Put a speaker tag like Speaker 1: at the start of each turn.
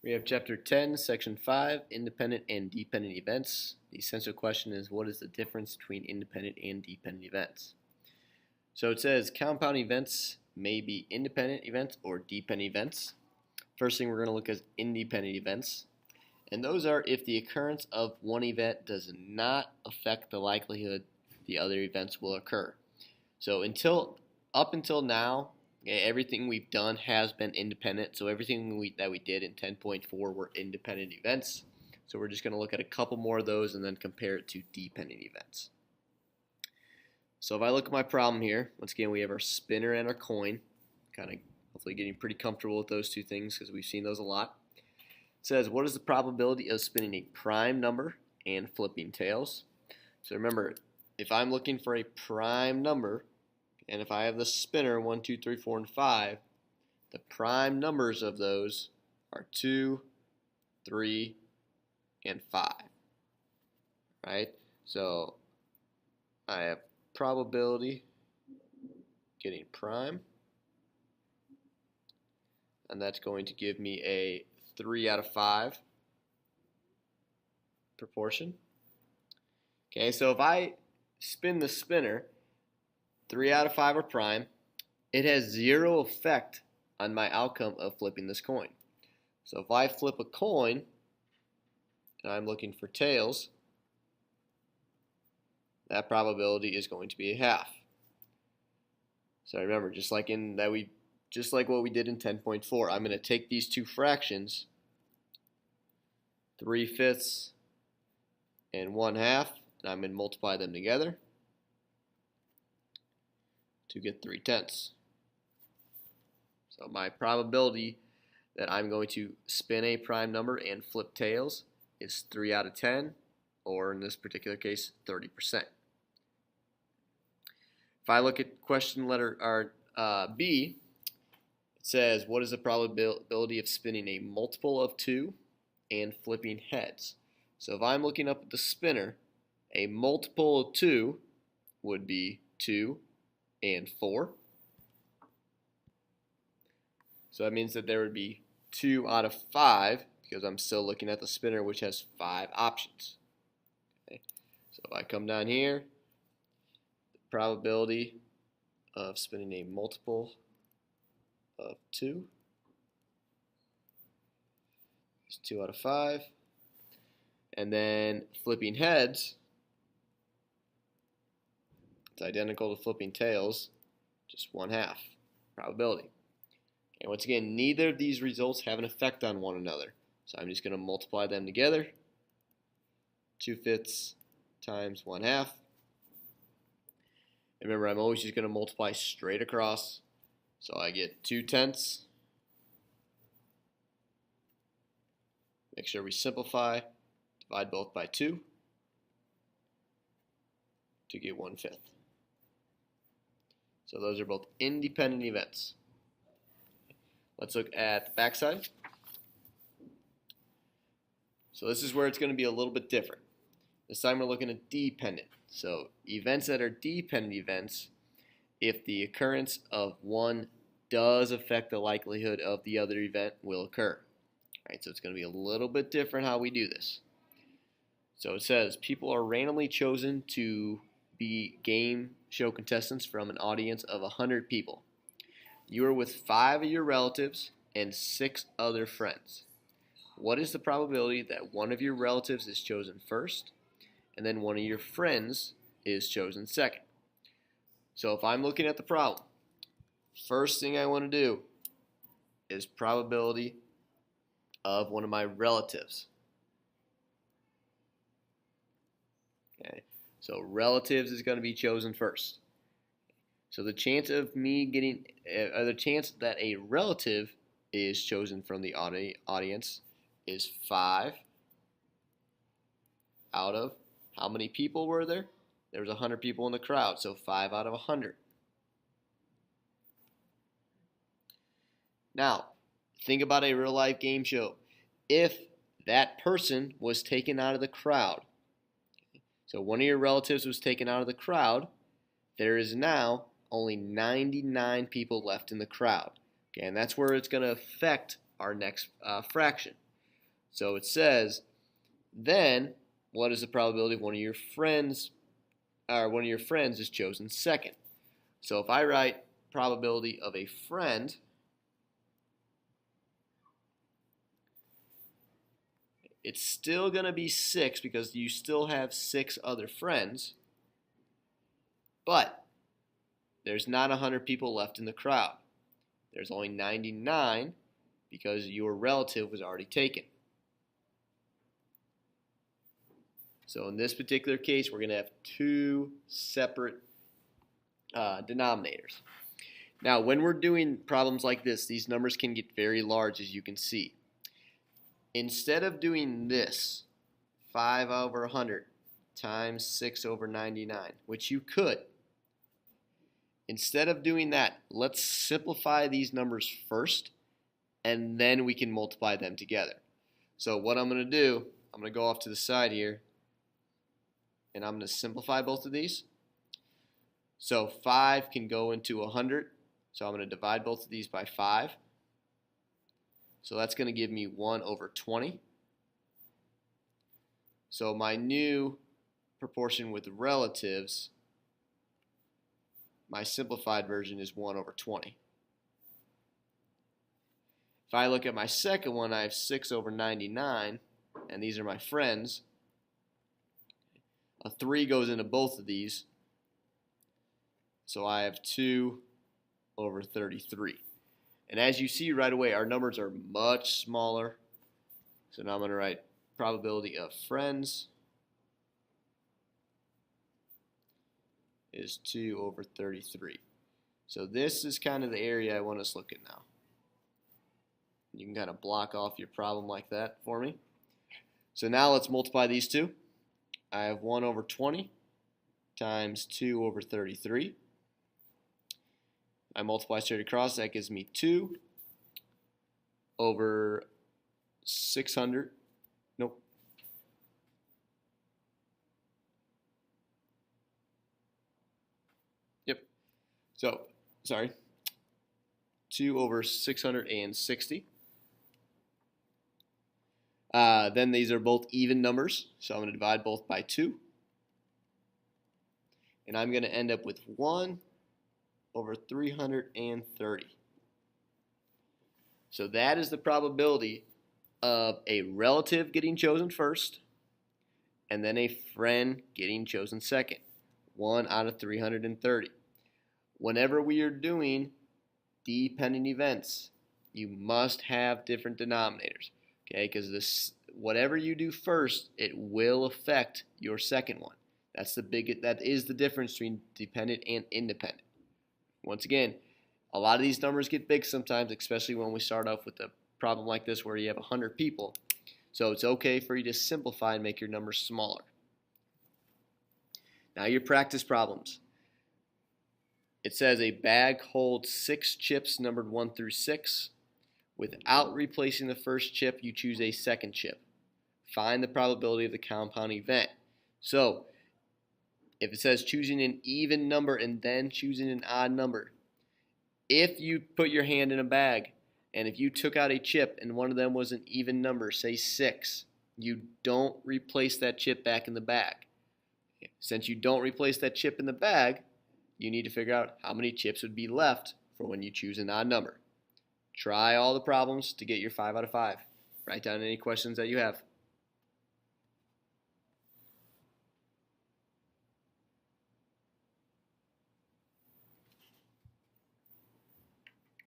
Speaker 1: We have Chapter 10, Section 5, Independent and Dependent Events. The essential question is, what is the difference between independent and dependent events? So it says compound events may be independent events or dependent events. First thing we're going to look at independent events. And those are if the occurrence of one event does not affect the likelihood the other events will occur. So up until now, everything we've done has been independent. So everything that we did in 10.4 were independent events. So we're just going to look at a couple more of those and then compare it to dependent events. So if I look at my problem here, once again we have our spinner and our coin. Kind of hopefully getting pretty comfortable with those two things because we've seen those a lot. It says, what is the probability of spinning a prime number and flipping tails? So remember, if I'm looking for a prime number, and if I have the spinner 1, 2, 3, 4, and 5, the prime numbers of those are 2, 3, and 5. Right? So I have probability getting prime, and that's going to give me a 3 out of 5 proportion. Okay, so if I spin the spinner, 3 out of 5 are prime. It has zero effect on my outcome of flipping this coin. So if I flip a coin, and I'm looking for tails, that probability is going to be a half. So remember, just like what we did in 10.4, I'm going to take these two fractions, 3/5 and 1/2, and I'm going to multiply them together to get 3/10. So my probability that I'm going to spin a prime number and flip tails is 3 out of 10, or in this particular case, 30%. If I look at question letter B, it says, what is the probability of spinning a multiple of 2 and flipping heads? So if I'm looking up at the spinner, a multiple of 2 would be 2 and 4. So that means that there would be 2 out of 5 because I'm still looking at the spinner, which has 5 options. Okay. So if I come down here, the probability of spinning a multiple of 2 is 2 out of 5. And then flipping heads, it's identical to flipping tails, just 1/2 probability. And once again, neither of these results have an effect on one another. So I'm just going to multiply them together. 2/5 times 1/2. And remember, I'm always just going to multiply straight across. So I get 2/10. Make sure we simplify. Divide both by 2 to get 1/5. So those are both independent events. Let's look at the backside. So this is where it's going to be a little bit different. This time we're looking at dependent. So events that are dependent events, if the occurrence of one does affect the likelihood of the other event will occur. All right, so it's going to be a little bit different how we do this. So it says people are randomly chosen to be game show contestants from an audience of 100 people. You are with 5 of your relatives and 6 other friends. What is the probability that one of your relatives is chosen first and then one of your friends is chosen second? So if I'm looking at the problem, first thing I want to do is probability of one of my relatives. Okay, so relatives is going to be chosen first. So the chance of me getting, the chance that a relative is chosen from the audience is 5 out of, how many people were there? There was 100 people in the crowd, so 5 out of 100. Now, think about a real life game show. If that person was taken out of the crowd, so one of your relatives was taken out of the crowd, there is now only 99 people left in the crowd. Okay, and that's where it's going to affect our next fraction. So it says, then what is the probability of one of your friends is chosen second? So if I write probability of a friend, it's still going to be 6 because you still have 6 other friends, but there's not 100 people left in the crowd. There's only 99 because your relative was already taken. So in this particular case, we're going to have 2 separate denominators. Now, when we're doing problems like this, these numbers can get very large, as you can see. Instead of doing this, 5 over 100 times 6 over 99, which you could, instead of doing that, let's simplify these numbers first, and then we can multiply them together. So what I'm going to do, I'm going to go off to the side here, and I'm going to simplify both of these. So 5 can go into 100, so I'm going to divide both of these by 5. So that's going to give me 1 over 20. So my new proportion with relatives, my simplified version is 1 over 20. If I look at my second one, I have 6 over 99, and these are my friends. A 3 goes into both of these, so I have 2 over 33. And as you see right away, our numbers are much smaller. So now I'm going to write probability of friends is 2 over 33. So this is kind of the area I want us looking now. You can kind of block off your problem like that for me. So now let's multiply these two. I have 1 over 20 times 2 over 33. I multiply straight across, that gives me 2 over 600. Nope. Yep. So, sorry. 2 over 660. Then these are both even numbers, so I'm going to divide both by 2. And I'm going to end up with 1 over 330. So that is the probability of a relative getting chosen first and then a friend getting chosen second. 1 out of 330. Whenever we are doing dependent events, you must have different denominators. Okay, because this, whatever you do first, it will affect your second one. That is the difference between dependent and independent. Once again, a lot of these numbers get big sometimes, especially when we start off with a problem like this where you have 100 people. So it's okay for you to simplify and make your numbers smaller. Now your practice problems. It says a bag holds 6 chips numbered 1 through 6. Without replacing the first chip, you choose a second chip. Find the probability of the compound event. So if it says choosing an even number and then choosing an odd number, if you put your hand in a bag and if you took out a chip and one of them was an even number, say 6, you don't replace that chip back in the bag. Since you don't replace that chip in the bag, you need to figure out how many chips would be left for when you choose an odd number. Try all the problems to get your 5 out of 5. Write down any questions that you have.